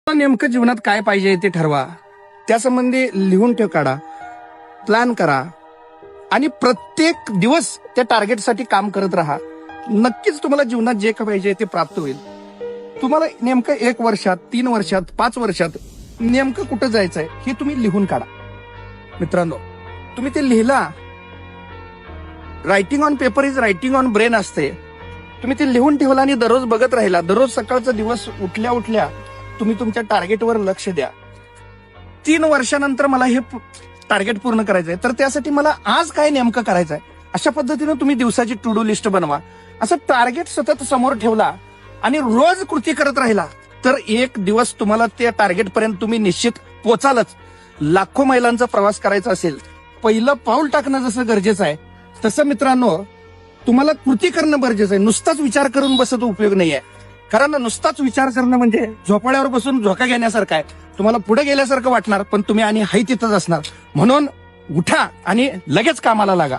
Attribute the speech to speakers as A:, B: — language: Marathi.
A: नेमकं जीवनात काय पाहिजे ते ठरवा, त्यासंबंधी लिहून ठेव, काढा, प्लॅन करा आणि प्रत्येक दिवस त्या टार्गेटसाठी काम करत राहा. नक्कीच तुम्हाला जीवनात जे काय पाहिजे ते प्राप्त होईल. तुम्हाला नेमकं 1 वर्षात, 3 वर्षात, 5 वर्षात नेमकं कुठं जायचंय हे तुम्ही लिहून काढा. मित्रांनो, तुम्ही ते लिहिला. Writing on paper is writing on brain असते. तुम्ही ते लिहून ठेवला आणि दररोज बघत राहिला. दररोज सकाळचा दिवस उठल्या उठल्या तुम्ही तुमच्या टार्गेटवर लक्ष द्या. 3 वर्षानंतर मला हे टार्गेट पूर्ण करायचंय, तर त्यासाठी मला आज काय नेमकं करायचंय, अशा पद्धतीनं तुम्ही दिवसाची टू डू लिस्ट बनवा. असं टार्गेट सतत समोर ठेवला आणि रोज कृती करत राहिला तर एक दिवस तुम्हाला त्या टार्गेट पर्यंत तुम्ही निश्चित पोचालच. लाखो मैलांचा प्रवास करायचा असेल, पहिलं पाऊल टाकणं जसं गरजेचं आहे, तसं मित्रांनो तुम्हाला कृती करणं गरजेचं आहे. नुसताच विचार करून बसत उपयोग नाहीये. कारण नुसताच विचार करणं म्हणजे झोपाळ्यावर बसून झोका घेण्यासारखं आहे. तुम्हाला पुढे गेल्यासारखं वाटणार, पण तुम्ही आणि हाय तिथंच असणार. म्हणून उठा आणि लगेच कामाला लागा.